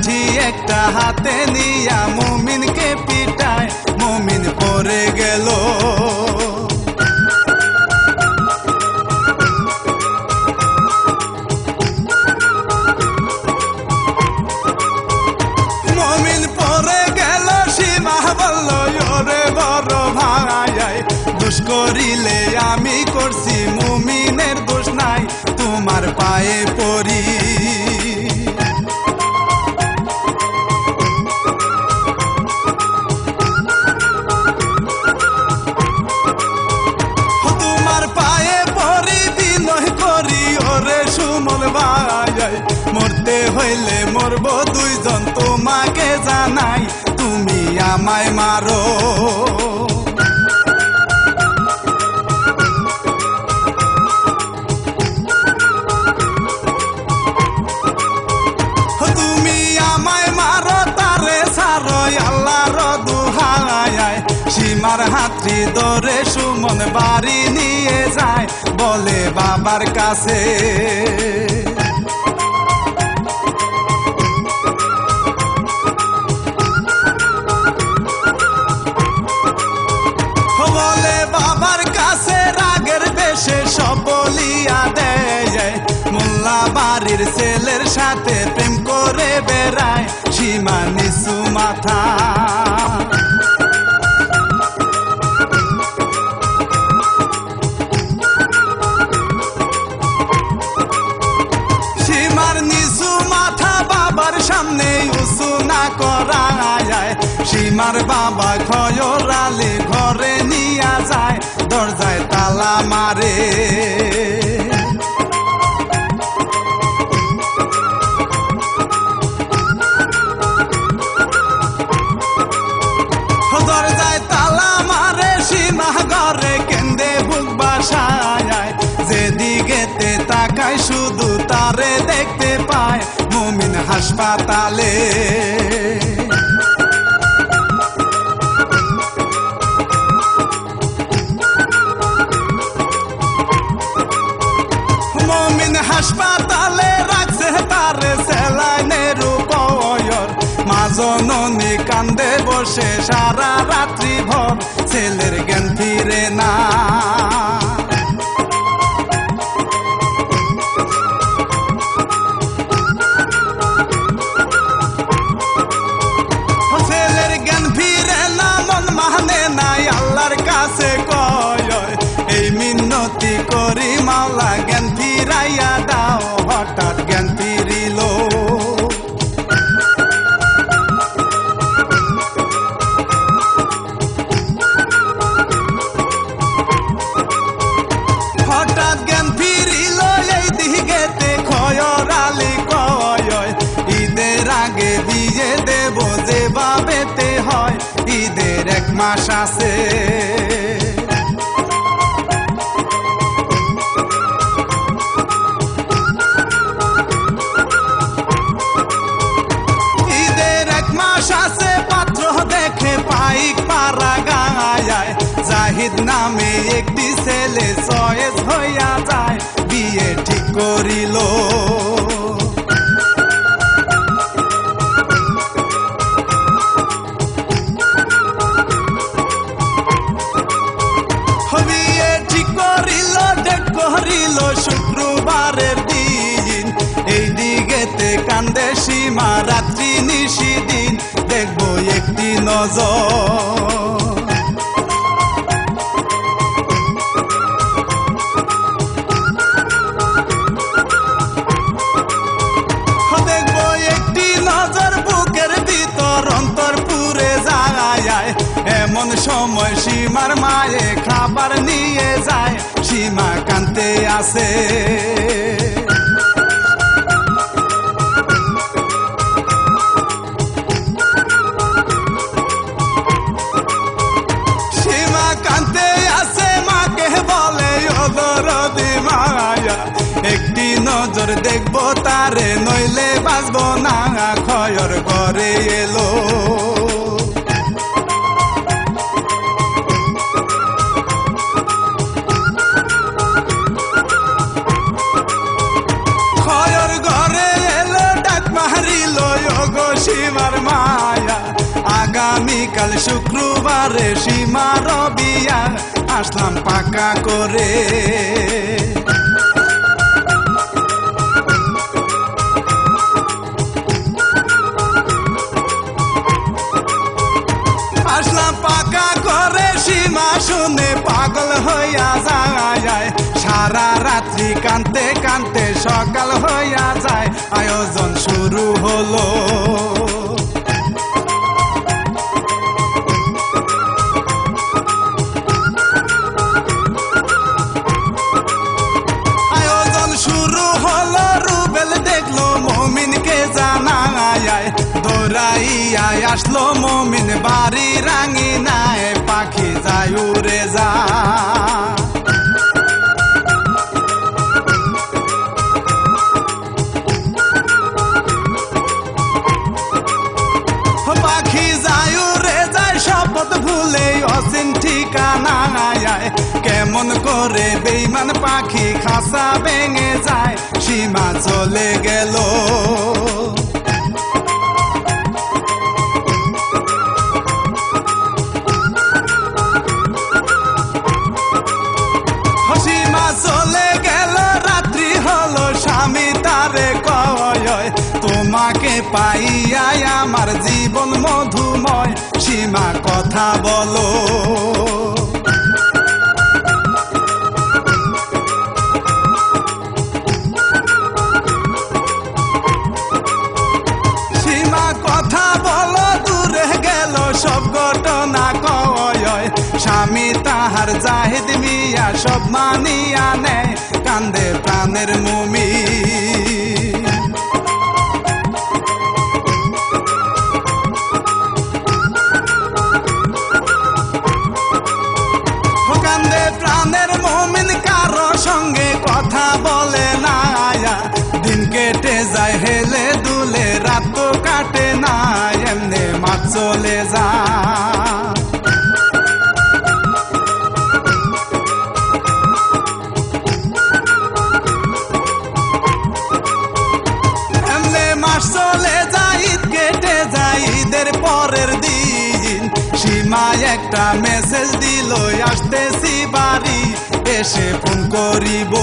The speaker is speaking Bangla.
লাঠি একটা হাতে নিয়া মুমিনকে পিটায়, মুমিন পড়ে গেল। মুমিন পড়ে গেল, সীমা বলল ওরে বড় ভাই, দোষ করিলে আমি করছি, মুমিনের দোষ নাই, তোমার পায়ে পড়ি। তোমার পায়ে পড়ি বিনয় করি ওরে সুমন ভাই, মরতে হইলে মরব দুইজন, তোমাকে জানাই তুমি আমায় মারো। তুমি আমায় মারো তারে সারো আল্লাহর দুহাই, সীমার হাতটি ধরে সুমন বাড়ি নিয়ে যায়, বলে বাবার কাছে। বলে বাবার কাছে রাগের বেশে সব বলিয়া দেয়, মোল্লা বাড়ির ছেলের সাথে প্রেম করে বেড়ায়, সীমা নিচু মাথা। সীমার নিচু মাথা বাবার সামনে উঁচু না করায়, সীমার বাবা খয়র আলী ঘরে নিয়া যায়, দরজায় তালা মারে। দরজায় তালা মারে, সীমা ঘরে কেন্দে বুক বাসায়, যেদিকেতে তাকায় শুধু তারে দেখতে পায়, মুমিন হাসপাতালে। মুমিন হাসপাতালে রাখছে তারে স্যালাইনের উপর, মা জননী কান্দে বসে সারা রাত্রি ভর, ছেলের জ্ঞান ফিরে না। ছেলের জ্ঞান ফিরে না, মন মানে নাই, আল্লাহর কাছে কয় এই মিনতি করি মাওলা জ্ঞান ফিরাইয়া দাও, হঠাৎ জ্ঞান ফিরিল। হঠাৎ জ্ঞান ফিরিল, এই দিকেতে খয়র আলী কয় ঈদের আগে বিয়ে দেব, যেভাবেতে হয়, ঈদের 1 মাস আছে। ঈদের 1 মাস আছে, পাত্র দেখে পাইক পাড়া গায়, জাহিদ নামে একটি ছেলে চয়েস হইয়া যায়, বিয়ে ঠিক করিল। বিয়ে ঠিক করিল, ডেট করিল শুক্রবারের দিন, এই দিকেতে কান্দে সীমা রাত্রি নিশিদিন, দেখবো একটি নজর। দেখবো একটি নজর, বুকের ভিতর অন্তর পুরে যায়, এমন সময় সীমার মায়ে খাবার নিয়ে যায়, সীমা কান্দতে আসে। সীমা কান্দতে আসে, মাকে বলে ও দরদি মায়া, একটি নজর দেখবো তারে, নইলে বাঁচবো না, খয়র ঘরে এলো। খয়র ঘরে এলো, ডাক মারিল সীমার মায়া আগামীকাল শুক্রবারে সীমার বিয়া আসলাম পাকা করে আসলাম পাকা করে সীমা শুনে পাগল হইয়া যায় সারা রাত্রি কানতে কানতে সকাল হইয়া যায় আয়োজন শুরু হলো আয়োজন শুরু হলো রুবেল দেখলো মমিনকে জানায় দৌড়াইয়া আসলো মমিন বাড়ি রাঙিনায় পাখি যায় উড়ে যা পাখি যায় উড়ে যায় শপথ ভুলে অচিন ঠিকানা কেমন করে বেইমান পাখি খাসা ভেঙে যায় সীমা চলে গেল সীমা চলে গেল রাত্রি হলো স্বামী তারে কয় তোমাকে পাইয়াই আমার জীবন মধুময় সীমা কথা বলো সীমা কথা বলো দূরে গেল সব ঘটনা কয় স্বামী তাহার জাহিদ মিয়া সব মানিয়া নেয় কান্দে প্রাণের মুমিন কান্দে প্রাণের মুমিন কারো সঙ্গে কথা বলে না দিন কেটে যায় হেলে দুলে রাত তো কাটে না এমনে মাছ চলে যায় মাস চলে যায় ঈদ কেটে যায় ঈদের পরের দিন সীমা একটা মেসেজ দিল আসতেছি বাড়ি এসে ফোন করিব